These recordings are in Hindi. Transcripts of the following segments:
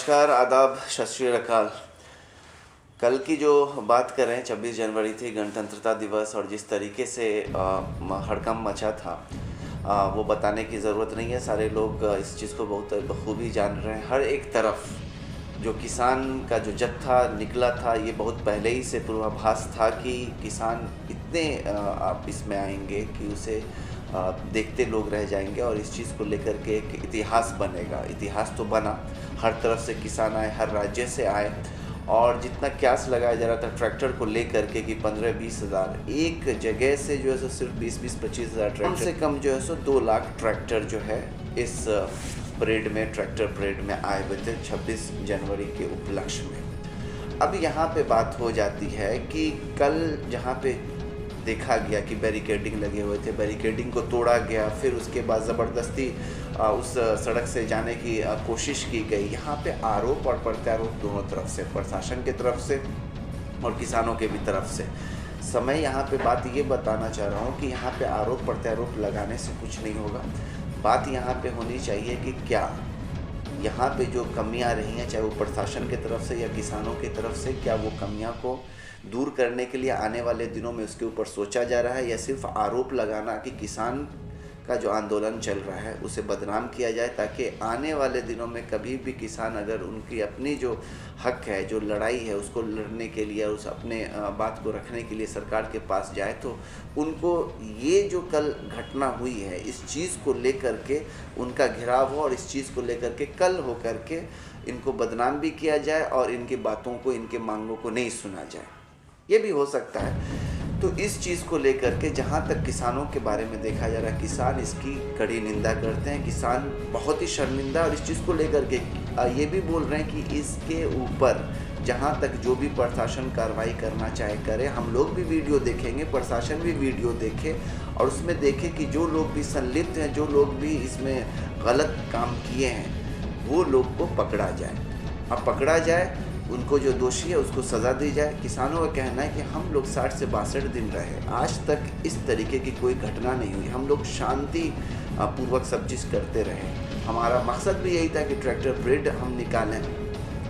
नमस्कार, आदाब, सत श्री अकाल। कल की जो बात करें 26 जनवरी थी, गणतंत्रता दिवस, और जिस तरीके से हड़कंप मचा था वो बताने की ज़रूरत नहीं है। सारे लोग इस चीज़ को बहुत बखूबी जान रहे हैं। हर एक तरफ जो किसान का जो जत्था निकला था, ये बहुत पहले ही से पूर्वाभास था कि किसान इतने इसमें आएंगे कि उसे देखते लोग रह जाएंगे और इस चीज़ को लेकर के एक इतिहास बनेगा। इतिहास तो बना, हर तरफ से किसान आए, हर राज्य से आए, और जितना क्यास लगाया जा रहा था ट्रैक्टर को लेकर के कि 15-20 हज़ार एक जगह से जो है सो सिर्फ 20-25 हज़ार ट्रैक्टर, कम से कम जो है सो 2 लाख ट्रैक्टर जो है इस परेड में, ट्रैक्टर परेड में आए हुए थे 26 जनवरी के उपलक्ष्य में। अब यहाँ पे बात हो जाती है कि कल जहाँ पे देखा गया कि बैरिकेडिंग लगे हुए थे, बैरिकेडिंग को तोड़ा गया, फिर उसके बाद ज़बरदस्ती उस सड़क से जाने की कोशिश की गई। यहाँ पे आरोप और प्रत्यारोप दोनों तरफ से, प्रशासन की तरफ से और किसानों के भी तरफ से। समय यहाँ पे बात ये बताना चाह रहा हूँ कि यहाँ पे आरोप प्रत्यारोप लगाने से कुछ नहीं होगा। बात यहाँ पे होनी चाहिए कि क्या यहाँ पे जो कमियाँ रही हैं, चाहे वो प्रशासन की तरफ से या किसानों की तरफ से, क्या वो कमियाँ को दूर करने के लिए आने वाले दिनों में उसके ऊपर सोचा जा रहा है, या सिर्फ आरोप लगाना कि किसान का जो आंदोलन चल रहा है उसे बदनाम किया जाए, ताकि आने वाले दिनों में कभी भी किसान अगर उनकी अपनी जो हक है, जो लड़ाई है, उसको लड़ने के लिए, उस अपने बात को रखने के लिए सरकार के पास जाए, तो उनको ये जो कल घटना हुई है इस चीज़ को लेकर के उनका घिराव हो, और इस चीज़ को लेकर के कल हो करके इनको बदनाम भी किया जाए और इनकी बातों को, इनके मांगों को नहीं सुना जाए। ये भी हो सकता है। तो इस चीज़ को लेकर के जहाँ तक किसानों के बारे में देखा जा रहा है, किसान इसकी कड़ी निंदा करते हैं, किसान बहुत ही शर्मिंदा, और इस चीज़ को लेकर के ये भी बोल रहे हैं कि इसके ऊपर जहाँ तक जो भी प्रशासन कार्रवाई करना चाहे करे। हम लोग भी वीडियो देखेंगे, प्रशासन भी वीडियो देखे और उसमें देखे कि जो लोग भी संलिप्त हैं, जो लोग भी इसमें गलत काम किए हैं, वो लोग को पकड़ा जाए। अब पकड़ा जाए, उनको जो दोषी है उसको सज़ा दी जाए। किसानों का कहना है कि हम लोग 60 से 62 दिन रहे, आज तक इस तरीके की कोई घटना नहीं हुई, हम लोग शांति पूर्वक सब चीज़ करते रहे। हमारा मकसद भी यही था कि ट्रैक्टर परेड हम निकालें,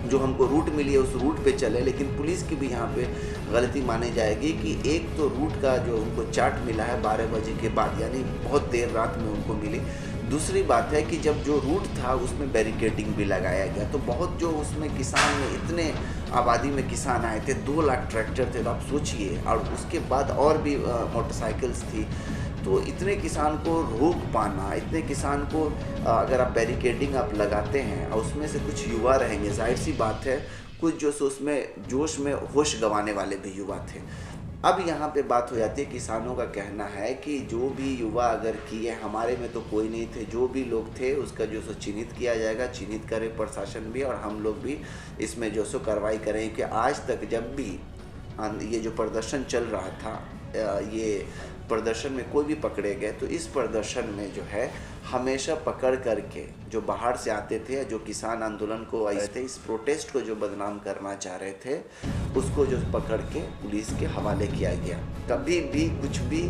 जो हमको रूट मिली है उस रूट पे चले। लेकिन पुलिस की भी यहाँ पे गलती मानी जाएगी कि एक तो रूट का जो उनको चार्ट मिला है 12 बजे के बाद, यानी बहुत देर रात में उनको मिली। दूसरी बात है कि जब जो रूट था उसमें बैरिकेडिंग भी लगाया गया, तो बहुत जो उसमें किसान में, इतने आबादी में किसान आए थे, 2 लाख ट्रैक्टर थे, तो आप सोचिए, और उसके बाद और भी मोटरसाइकिल्स थी, तो इतने किसान को रोक पाना, इतने किसान को अगर आप बैरिकेडिंग आप लगाते हैं और उसमें से कुछ युवा रहेंगे, जाहिर सी बात है कुछ जो उसमें जोश में होश गंवाने वाले भी युवा थे। अब यहाँ पे बात हो जाती है, किसानों का कहना है कि जो भी युवा अगर किए, हमारे में तो कोई नहीं थे, जो भी लोग थे उसका जो सो चिन्हित किया जाएगा, चिन्हित करे प्रशासन भी, और हम लोग भी इसमें जो सो कार्रवाई करें। कि आज तक जब भी ये जो प्रदर्शन चल रहा था, ये प्रदर्शन में कोई भी पकड़े गए, तो इस प्रदर्शन में जो है हमेशा पकड़ करके जो बाहर से आते थे, जो किसान आंदोलन को आए थे, इस प्रोटेस्ट को जो बदनाम करना चाह रहे थे, उसको जो पकड़ के पुलिस के हवाले किया गया। कभी भी कुछ भी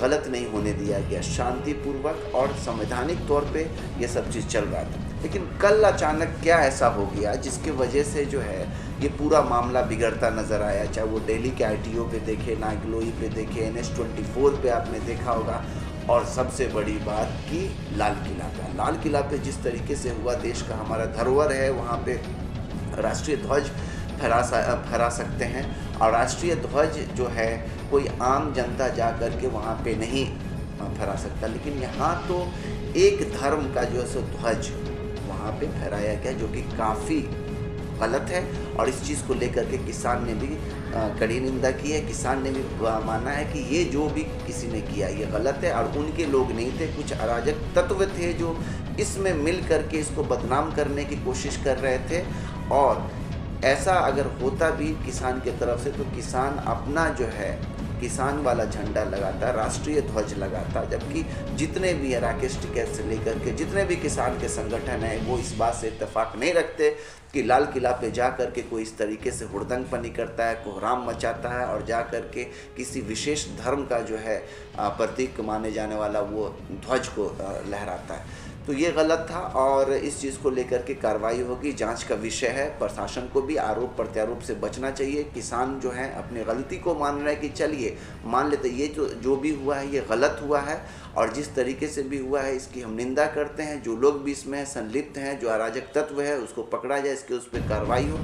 गलत नहीं होने दिया गया, शांतिपूर्वक और संवैधानिक तौर पे ये सब चीज़ चल रहा था। लेकिन कल अचानक क्या ऐसा हो गया जिसके वजह से जो है ये पूरा मामला बिगड़ता नज़र आया। चाहे वो दिल्ली के ITO पे देखे, नागलोई पे देखे, NH-24 पे आपने देखा होगा, और सबसे बड़ी बात कि लाल किला पे जिस तरीके से हुआ, देश का हमारा धरोहर है, वहाँ पे राष्ट्रीय ध्वज फहरा सकते हैं, और राष्ट्रीय ध्वज जो है कोई आम जनता जा कर के वहाँ पे नहीं फहरा सकता। लेकिन यहाँ तो एक धर्म का जो है सो ध्वज वहाँ पे फहराया गया, जो कि काफ़ी गलत है, और इस चीज़ को लेकर के किसान ने भी कड़ी निंदा की है। किसान ने भी माना है कि ये जो भी किसी ने किया ये गलत है, और उनके लोग नहीं थे, कुछ अराजक तत्व थे जो इसमें मिल करके इसको बदनाम करने की कोशिश कर रहे थे। और ऐसा अगर होता भी किसान की तरफ से, तो किसान अपना जो है किसान वाला झंडा लगाता, राष्ट्रीय ध्वज लगाता, जबकि जितने भी है, राकेश टिकैत से लेकर के जितने भी किसान के संगठन हैं, वो इस बात से इत्तेफाक नहीं रखते कि लाल किला पे जा कर के कोई इस तरीके से हुड़दंगपनी करता है, कोहराम मचाता है, और जा कर के किसी विशेष धर्म का जो है प्रतीक माने जाने वाला वो ध्वज को लहराता है। तो ये गलत था और इस चीज़ को लेकर के कार्रवाई होगी, जांच का विषय है। प्रशासन को भी आरोप प्रत्यारोप से बचना चाहिए। किसान जो है अपनी गलती को मान रहे हैं कि चलिए मान लेते ये जो भी हुआ है ये गलत हुआ है और जिस तरीके से भी हुआ है इसकी हम निंदा करते हैं। जो लोग भी इसमें संलिप्त हैं, जो अराजक तत्व है उसको पकड़ा जाए, इसके उस पर कार्रवाई हो।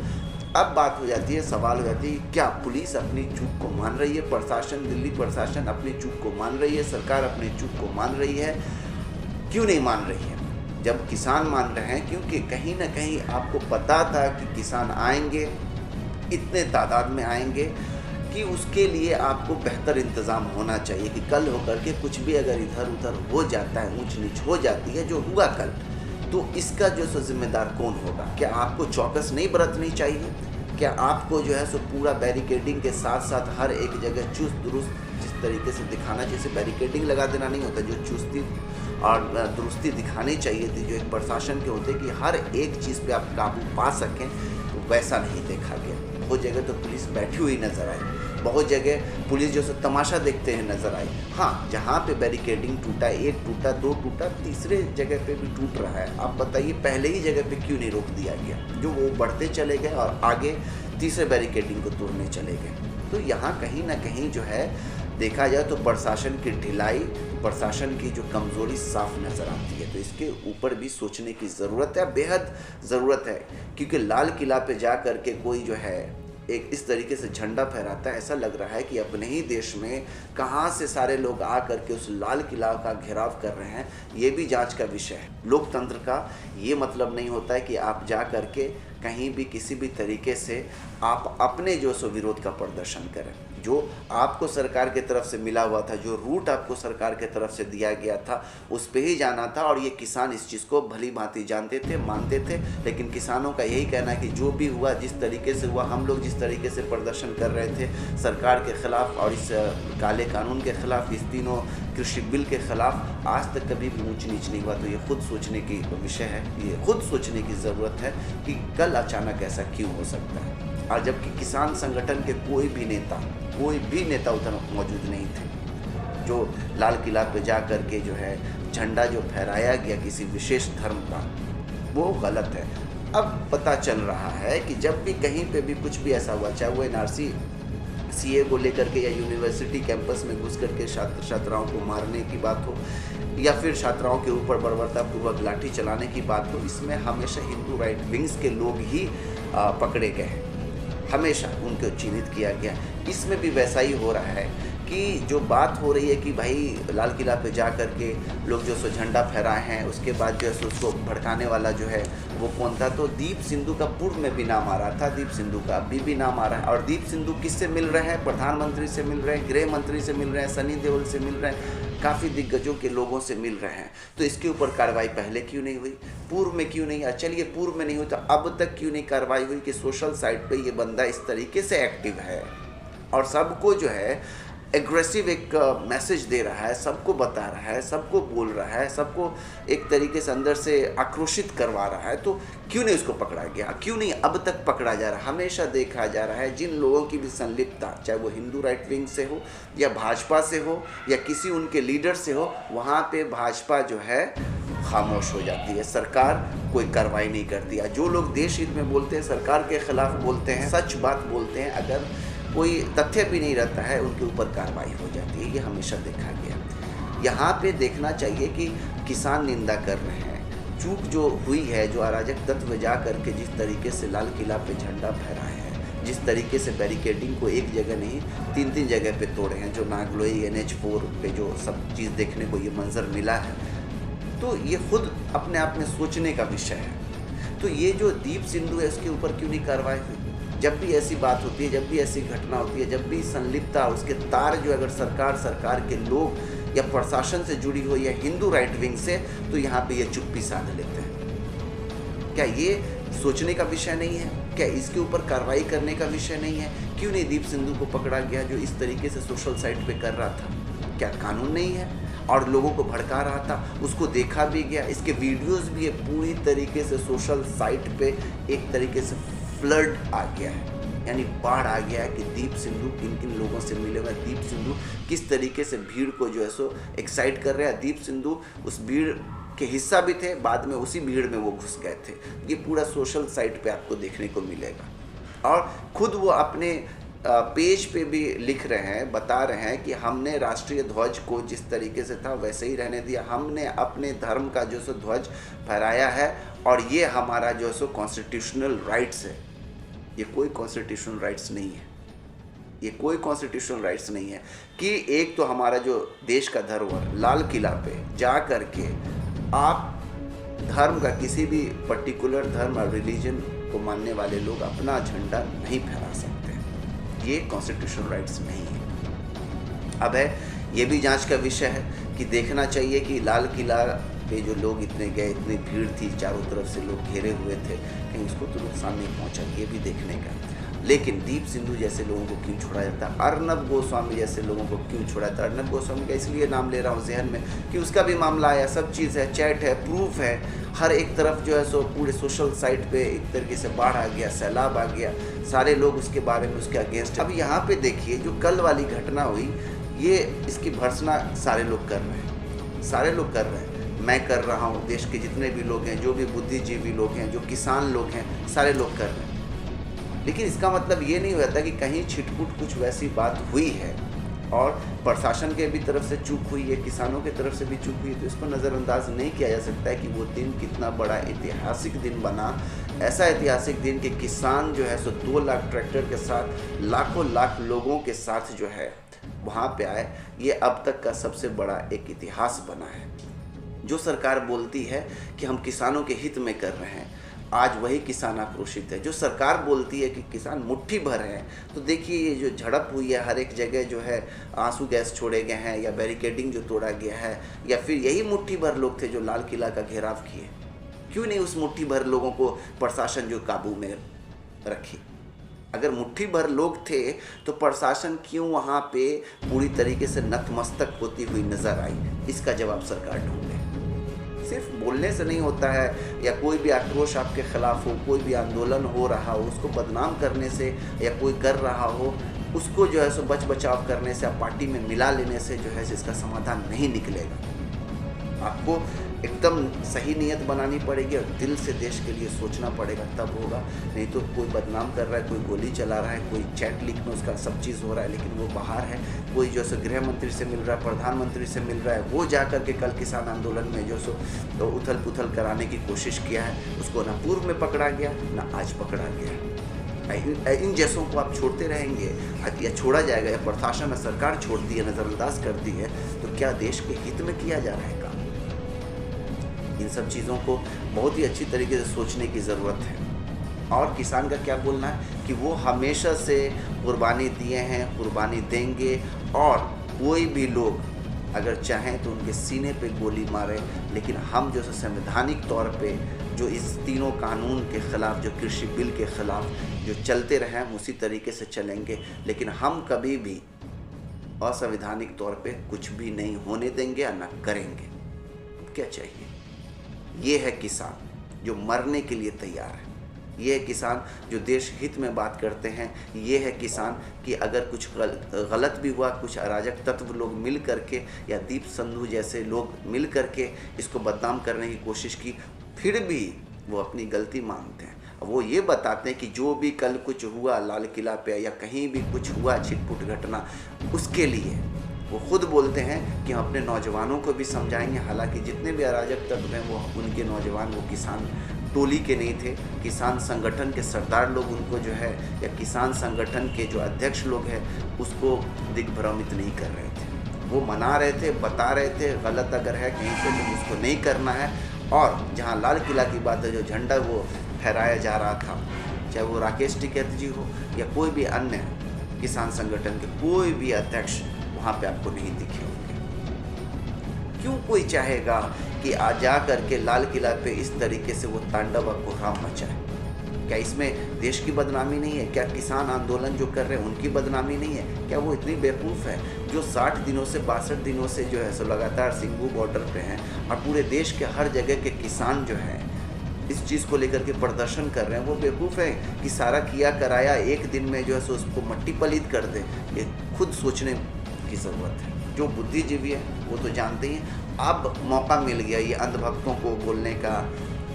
अब बात हो जाती है, सवाल हो जाती है क्या पुलिस अपनी चूक को मान रही है, प्रशासन, दिल्ली प्रशासन अपनी चूक को मान रही है, सरकार अपनी चूक को मान रही है? क्यों नहीं मान रही है जब किसान मान रहे हैं? क्योंकि कहीं ना कहीं आपको पता था कि किसान आएंगे, इतने तादाद में आएंगे कि उसके लिए आपको बेहतर इंतज़ाम होना चाहिए कि कल होकर के कुछ भी अगर इधर उधर हो जाता है, ऊंच नीच हो जाती है जो हुआ कल, तो इसका जो सो जिम्मेदार कौन होगा? क्या आपको चौकस नहीं बरतनी चाहिए? क्या आपको जो है सो पूरा बैरिकेडिंग के साथ साथ हर एक जगह चुस्त दुरुस्त जिस तरीके से दिखाना, जैसे बैरिकेडिंग लगा देना नहीं होता, जो चुस्ती और दुरुस्ती दिखानी चाहिए थी जो एक प्रशासन के होते कि हर एक चीज़ पे आप काबू पा सकें, तो वैसा नहीं देखा गया। बहुत जगह तो पुलिस बैठी हुई नज़र आई, बहुत जगह पुलिस जो है तमाशा देखते हैं नज़र आई। हाँ, जहाँ पे बैरिकेडिंग टूटा, एक टूटा, दो टूटा, तीसरे जगह पे भी टूट रहा है। आप बताइए पहले ही जगह पे क्यों नहीं रोक दिया गया? जो वो बढ़ते चले गए और आगे तीसरे बैरिकेडिंग को तोड़ने चले गए। तो यहाँ कहीं ना कहीं जो है देखा जाए तो प्रशासन की ढिलाई, प्रशासन की जो कमज़ोरी साफ नज़र आती है। तो इसके ऊपर भी सोचने की ज़रूरत है, बेहद ज़रूरत है। क्योंकि लाल किला पे जा कर के कोई जो है एक इस तरीके से झंडा फहराता है, ऐसा लग रहा है कि अपने ही देश में कहाँ से सारे लोग आ करके उस लाल किला का घेराव कर रहे हैं, ये भी जांच का विषय है। लोकतंत्र का ये मतलब नहीं होता है कि आप जा करके कहीं भी किसी भी तरीके से आप अपने जो सो विरोध का प्रदर्शन करें। जो आपको सरकार की तरफ से मिला हुआ था, जो रूट आपको सरकार की तरफ से दिया गया था, उस पे ही जाना था। और ये किसान इस चीज़ को भली भांति जानते थे, मानते थे। लेकिन किसानों का यही कहना है कि जो भी हुआ, जिस तरीके से हुआ, हम लोग जिस तरीके से प्रदर्शन कर रहे थे सरकार के ख़िलाफ़ और इस काले कानून के ख़िलाफ़, इस तीनों कृषि बिल के ख़िलाफ़, आज तक कभी भी ऊंच नीच नहीं हुआ। तो ये खुद सोचने की विषय है, ये खुद सोचने की ज़रूरत है कि कल अचानक ऐसा क्यों हो सकता है। और जबकि किसान संगठन के कोई भी नेता उधर मौजूद नहीं थे। जो लाल किला पे जा कर के जो है झंडा जो फहराया गया किसी विशेष धर्म का, वो गलत है। अब पता चल रहा है कि जब भी कहीं पे भी कुछ भी ऐसा हुआ, चाहे वो एनआरसी सीए को लेकर के या यूनिवर्सिटी कैंपस में घुस करके छात्र छात्राओं को मारने की बात हो, या फिर छात्राओं के ऊपर बर्बरतापूर्वक लाठी चलाने की बात हो, इसमें हमेशा हिंदू राइट विंग्स के लोग ही पकड़े गए हैं, हमेशा उनको चिन्हित किया गया। इसमें भी वैसा ही हो रहा है कि जो बात हो रही है कि भाई लाल किला पे जा कर के लोग जो सो झंडा फहराए हैं, उसके बाद जो है सो उसको भड़काने वाला जो है वो कौन था? तो दीप सिंधु का पूर्व में भी नाम आ रहा था, दीप सिंधु का अभी भी नाम आ रहा है। और दीप सिंधु किससे मिल रहे हैं? प्रधानमंत्री से मिल रहे हैं, गृह मंत्री से मिल रहे हैं, सनी देओल से मिल रहे हैं, काफ़ी दिग्गजों के लोगों से मिल रहे हैं। तो इसके ऊपर कार्रवाई पहले क्यों नहीं हुई? पूर्व में क्यों नहीं? चलिए पूर्व में नहीं हुई तो अब तक क्यों नहीं कार्रवाई हुई कि सोशल साइट पे ये बंदा इस तरीके से एक्टिव है और सबको जो है एग्रेसिव एक मैसेज दे रहा है, सबको बता रहा है, सबको बोल रहा है, सबको एक तरीके से अंदर से आक्रोशित करवा रहा है, तो क्यों नहीं उसको पकड़ा गया? क्यों नहीं अब तक पकड़ा जा रहा? हमेशा देखा जा रहा है जिन लोगों की भी संलिप्तता, चाहे वो हिंदू राइट विंग से हो या भाजपा से हो या किसी उनके लीडर से हो, वहाँ पे भाजपा जो है खामोश हो जाती है, सरकार कोई कार्रवाई नहीं करती है। जो लोग देश हित में बोलते हैं, सरकार के खिलाफ बोलते हैं, सच बात बोलते हैं, अगर कोई तथ्य भी नहीं रहता है उनके ऊपर कार्रवाई हो जाती है। ये हमेशा देखा गया। यहाँ पे देखना चाहिए कि किसान निंदा कर रहे हैं, चूक जो हुई है, जो अराजक तत्व जा करके जिस तरीके से लाल किला पे झंडा फहराए हैं, जिस तरीके से बैरिकेडिंग को एक जगह नहीं 3-3 जगह पे तोड़े हैं, जो नागलोई NH4 पे जो सब चीज़ देखने को ये मंजर मिला है, तो ये खुद अपने आप में सोचने का विषय है। तो ये जो दीप सिंधु है उसके ऊपर क्यों नहीं कार्रवाई हुई? जब भी ऐसी बात होती है, जब भी ऐसी घटना होती है, जब भी संलिप्तता, उसके तार जो अगर सरकार के लोग या प्रशासन से जुड़ी हो या हिंदू राइट विंग से, तो यहाँ पे ये चुप्पी साध लेते हैं। क्या ये सोचने का विषय नहीं है? क्या इसके ऊपर कार्रवाई करने का विषय नहीं है? क्यों नहीं दीप सिंधु को पकड़ा गया जो इस तरीके से सोशल साइट पे कर रहा था? क्या कानून नहीं है? और लोगों को भड़का रहा था, उसको देखा भी गया, इसके वीडियोस भी है, पूरी तरीके से सोशल साइट पे एक तरीके से फ्लड आ गया है, यानी बाढ़ आ गया है कि दीप सिंधु किन किन लोगों से मिले हुए, दीप सिंधु किस तरीके से भीड़ को जो है सो एक्साइट कर रहे हैं, दीप सिंधु उस भीड़ के हिस्सा भी थे, बाद में उसी भीड़ में वो घुस गए थे। ये पूरा सोशल साइट पे आपको देखने को मिलेगा। और खुद वो अपने पेज पे भी लिख रहे हैं, बता रहे हैं कि हमने राष्ट्रीय ध्वज को जिस तरीके से था वैसे ही रहने दिया, हमने अपने धर्म का जो सो ध्वज फहराया है और ये हमारा जो सो कॉन्स्टिट्यूशनल राइट्स है। ये कोई कॉन्स्टिट्यूशनल राइट्स नहीं है, ये कोई कॉन्स्टिट्यूशनल राइट्स नहीं है कि एक तो हमारा जो देश का धरोहर लाल किला पे जा कर के आप धर्म का किसी भी पर्टिकुलर धर्म और रिलीजन को मानने वाले लोग अपना झंडा नहीं फहरा सकते। ये कॉन्स्टिट्यूशनल राइट्स नहीं है। अब है ये भी जांच का विषय है कि देखना चाहिए कि लाल किला पे जो लोग इतने गए, इतनी भीड़ थी, चारों तरफ से लोग घेरे हुए थे, कहीं उसको तो नुकसान नहीं पहुंचा, ये भी देखने का। लेकिन दीप सिंधु जैसे लोगों को क्यों छोड़ा जाता, अर्नब गोस्वामी जैसे लोगों को क्यों छोड़ा जाता। अर्नब गोस्वामी का इसलिए नाम ले रहा हूँ जहन में कि उसका भी मामला आया, सब चीज़ है, चैट है, प्रूफ है, हर एक तरफ जो है सो पूरे सोशल साइट पे एक तरीके से बाढ़ आ गया, सैलाब आ गया, सारे लोग उसके बारे में उसके अगेंस्ट। अब यहाँ पे देखिए जो कल वाली घटना हुई, ये इसकी भर्त्सना सारे लोग कर रहे हैं, सारे लोग कर रहे हैं, मैं कर रहा हूँ, देश के जितने भी लोग हैं, जो भी बुद्धिजीवी लोग हैं, जो किसान लोग हैं, सारे लोग कर रहे हैं। लेकिन इसका मतलब ये नहीं होता कि कहीं छिटपुट कुछ वैसी बात हुई है और प्रशासन के भी तरफ से चूक हुई है, किसानों की तरफ से भी चूक हुई है, तो इसको नज़रअंदाज नहीं किया जा सकता है कि वो दिन कितना बड़ा ऐतिहासिक दिन बना। ऐसा ऐतिहासिक दिन कि किसान जो है सो 2 लाख ट्रैक्टर के साथ लाखों लाख लोगों के साथ जो है वहाँ पे आए, ये अब तक का सबसे बड़ा एक इतिहास बना है। जो सरकार बोलती है कि हम किसानों के हित में कर रहे हैं, आज वही किसान आक्रोशित है। जो सरकार बोलती है कि किसान मुट्ठी भर हैं, तो देखिए ये जो झड़प हुई है, हर एक जगह जो है आंसू गैस छोड़े गए हैं या बैरिकेडिंग जो तोड़ा गया है, या फिर यही मुट्ठी भर लोग थे जो लाल किला का घेराव किए। क्यों नहीं उस मुट्ठी भर लोगों को प्रशासन जो काबू में रखे? अगर मुट्ठी भर लोग थे तो प्रशासन क्यों वहाँ पे पूरी तरीके से नतमस्तक होती हुई नजर आई? इसका जवाब सरकार ढूंढे। सिर्फ बोलने से नहीं होता है, या कोई भी आक्रोश आपके खिलाफ हो, कोई भी आंदोलन हो रहा हो, उसको बदनाम करने से या कोई कर रहा हो, उसको जो है सो बचाव करने से, पार्टी में मिला लेने से जो है इसका समाधान नहीं निकलेगा। आपको एकदम सही नीयत बनानी पड़ेगी और दिल से देश के लिए सोचना पड़ेगा, तब होगा। नहीं तो कोई बदनाम कर रहा है, कोई गोली चला रहा है, कोई चैट लीक में उसका सब चीज़ हो रहा है, लेकिन वो बाहर है, कोई जो सो गृह मंत्री से मिल रहा है, प्रधानमंत्री से मिल रहा है, वो जा कर के कल किसान आंदोलन में जो सो तो उथल पुथल कराने की कोशिश किया है, उसको ना पूर्व में पकड़ा गया ना आज पकड़ा गया। इन जैसों को आप छोड़ते रहेंगे या छोड़ा जाएगा, या प्रशासन या सरकार छोड़ती है, नज़रअंदाज करती है, तो क्या देश के हित में किया जा रहा है काम? इन सब चीज़ों को बहुत ही अच्छी तरीके से सोचने की ज़रूरत है। और किसान का क्या बोलना है कि वो हमेशा से कुर्बानी दिए हैं, कुर्बानी देंगे, और कोई भी लोग अगर चाहें तो उनके सीने पे गोली मारे, लेकिन हम जो संवैधानिक तौर पे जो इस तीनों कानून के ख़िलाफ़, जो कृषि बिल के ख़िलाफ़ जो चलते रहे, हम उसी तरीके से चलेंगे। लेकिन हम कभी भी असंवैधानिक तौर पे कुछ भी नहीं होने देंगे या ना करेंगे। क्या चाहिए? ये है किसान जो मरने के लिए तैयार है, ये है किसान जो देश हित में बात करते हैं, ये है किसान कि अगर कुछ गलत भी हुआ, कुछ अराजक तत्व लोग मिल करके या दीप सिंधु जैसे लोग मिल करके इसको बदनाम करने की कोशिश की, फिर भी वो अपनी गलती मानते हैं। वो ये बताते हैं कि जो भी कल कुछ हुआ लाल किला पे या कहीं भी कुछ हुआ छिटपुट घटना, उसके लिए वो खुद बोलते हैं कि हम अपने नौजवानों को भी समझाएंगे। हालांकि जितने भी अराजक तत्व हैं वो उनके नौजवान, वो किसान टोली के नहीं थे, किसान संगठन के सरदार लोग उनको जो है, या किसान संगठन के जो अध्यक्ष लोग हैं उसको दिग्भ्रमित नहीं कर रहे थे। वो मना रहे थे, बता रहे थे गलत अगर है कहीं पे तो उसको नहीं करना है। और जहाँ लाल किला की बात है, जो झंडा वो फहराया जा रहा था, चाहे वो राकेश टिकैत जी हो या कोई भी अन्य किसान संगठन के कोई भी अध्यक्ष वहाँ पे आपको नहीं दिखे होंगे। क्यों कोई चाहेगा कि आज जा करके लाल किला पे इस तरीके से वो तांडव और कोहराम मचाए? क्या इसमें देश की बदनामी नहीं है? क्या किसान आंदोलन जो कर रहे हैं उनकी बदनामी नहीं है? क्या वो इतनी बेवकूफ़ है जो 60 दिनों से 62 दिनों से जो है सो लगातार सिंघू बॉर्डर पे हैं और पूरे देश के हर जगह के किसान जो हैं इस चीज़ को लेकर के प्रदर्शन कर रहे हैं? वो बेवकूफ़ है कि सारा किया कराया एक दिन में जो है सो उसको मट्टी पलीत कर दे। ये खुद सोचने की ज़रूरत है। जो बुद्धिजीवी है वो तो जानते ही हैं। अब मौका मिल गया ये अंधभक्तों को बोलने का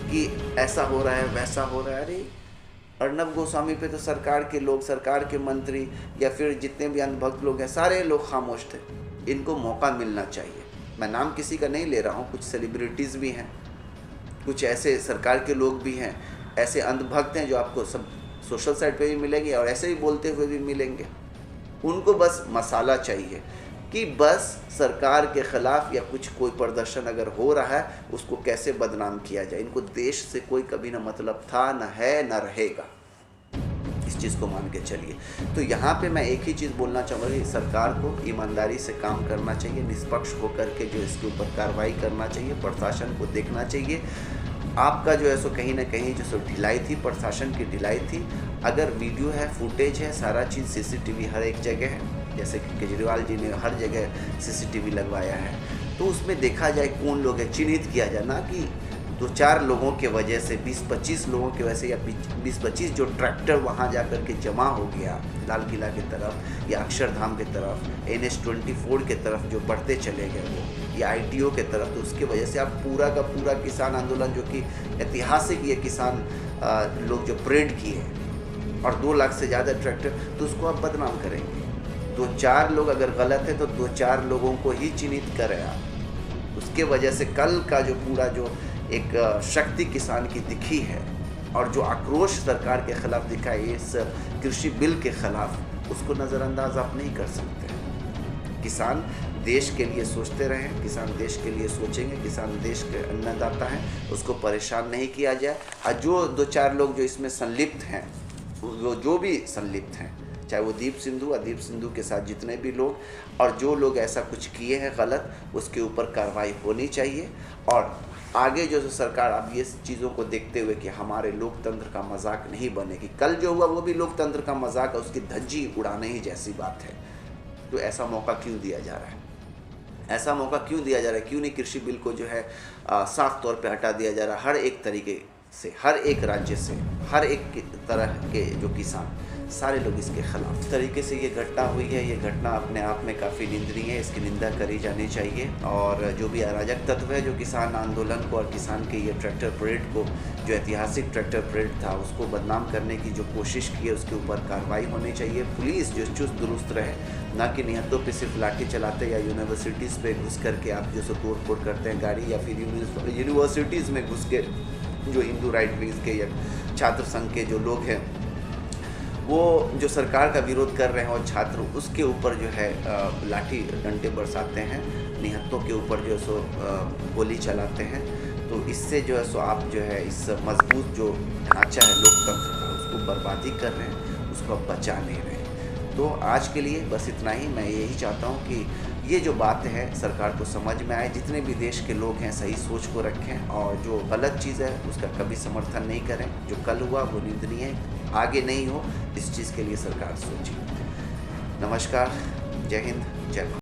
कि ऐसा हो रहा है वैसा हो रहा है। अरे अर्नब गोस्वामी पे तो सरकार के लोग, सरकार के मंत्री या फिर जितने भी अंधभक्त लोग हैं सारे लोग खामोश थे। इनको मौका मिलना चाहिए। मैं नाम किसी का नहीं ले रहा हूँ, कुछ सेलिब्रिटीज़ भी हैं, कुछ ऐसे सरकार के लोग भी हैं, ऐसे अंधभक्त हैं जो आपको सब सोशल साइट पे भी मिलेंगे और ऐसे ही बोलते हुए भी मिलेंगे। उनको बस मसाला चाहिए कि बस सरकार के ख़िलाफ़ या कुछ कोई प्रदर्शन अगर हो रहा है उसको कैसे बदनाम किया जाए। इनको देश से कोई कभी ना मतलब था, ना है, ना रहेगा। इस चीज़ को मान के चलिए। तो यहाँ पे मैं एक ही चीज़ बोलना चाहूँगा कि सरकार को ईमानदारी से काम करना चाहिए, निष्पक्ष होकर के जो इसके ऊपर कार्रवाई करना चाहिए, प्रशासन को देखना चाहिए। आपका जो है सो कहीं ना कहीं जो सो ढिलाई थी, प्रशासन की ढिलाई थी। अगर वीडियो है, फुटेज है, सारा चीज़ सीसीटीवी हर एक जगह है, जैसे कि केजरीवाल जी ने हर जगह सीसीटीवी लगवाया है, तो उसमें देखा जाए कौन लोग है, चिन्हित किया जाए। ना कि 2-4 लोगों के वजह से 20-25 लोगों की वजह से या 20-25 जो ट्रैक्टर वहाँ जा कर के जमा हो गया लाल किला की तरफ या अक्षरधाम की तरफ, NH-24 की तरफ जो बढ़ते चले गए वो, या ITO की तरफ, तो उसकी वजह से आप पूरा का पूरा किसान आंदोलन जो कि ऐतिहासिक ये किसान लोग जो परेड किए और 2 लाख से ज़्यादा ट्रैक्टर, तो उसको आप बदनाम करेंगे। 2-4 लोग अगर गलत है तो 2-4 लोगों को ही चिन्हित करें आप। उसके वजह से कल का जो पूरा जो एक शक्ति किसान की दिखी है और जो आक्रोश सरकार के खिलाफ दिखा है इस कृषि बिल के खिलाफ, उसको नज़रअंदाज आप नहीं कर सकते। किसान देश के लिए सोचते रहें, किसान देश के लिए सोचेंगे, किसान देश के अन्नदाता है, उसको परेशान नहीं किया जाए। और जो 2-4 लोग जो इसमें संलिप्त हैं, वो जो भी संलिप्त हैं, चाहे वो दीप सिंधु, अदीप सिंधु के साथ जितने भी लोग, और जो लोग ऐसा कुछ किए हैं गलत, उसके ऊपर कार्रवाई होनी चाहिए। और आगे जो सरकार अब ये चीज़ों को देखते हुए कि हमारे लोकतंत्र का मजाक नहीं बनेगी, कल जो हुआ वो भी लोकतंत्र का मजाक है, उसकी धज्जी उड़ाने ही जैसी बात है। तो ऐसा मौका क्यों दिया जा रहा है? ऐसा मौका क्यों दिया जा रहा है? क्यों नहीं कृषि बिल को जो है साफ तौर पे हटा दिया जा रहा है? हर एक तरीके से, हर एक राज्य से, हर एक तरह के जो किसान, सारे लोग इसके खिलाफ। इस तरीके से ये घटना हुई है, ये घटना अपने आप में काफ़ी निंदनीय है, इसकी निंदा करी जानी चाहिए। और जो भी अराजक तत्व है जो किसान आंदोलन को और किसान के ये ट्रैक्टर परेड को, जो ऐतिहासिक ट्रैक्टर परेड था, उसको बदनाम करने की जो कोशिश की है, उसके ऊपर कार्रवाई होनी चाहिए। पुलिस जो चुस्त दुरुस्त रहे, ना कि निहत्तों पे सिर्फ लाठी चलाते या यूनिवर्सिटीज़ पे घुस करके आप जो सो तोड़ फोड़ करते हैं गाड़ी, या फिर यूनिवर्सिटीज़ में घुस के जो हिंदू राइट विंग्स के या छात्र संघ के जो लोग हैं वो जो सरकार का विरोध कर रहे हैं और छात्र, उसके ऊपर जो है लाठी डंडे बरसाते हैं, निहत्तों के ऊपर जो है सो गोली चलाते हैं। तो इससे जो है सो आप जो है इस मजबूत जो ढांचा है लोकतंत्र का, उसको बर्बादी कर रहे हैं, उसको आप बचा नहीं रहे। तो आज के लिए बस इतना ही। मैं यही चाहता हूँ कि ये जो बात है सरकार को समझ में आए, जितने भी देश के लोग हैं सही सोच को रखें और जो गलत चीज़ है उसका कभी समर्थन नहीं करें। जो कल हुआ वो निंदनीय है, आगे नहीं हो, इस चीज़ के लिए सरकार सोचे। नमस्कार, जय हिंद, जय भारत।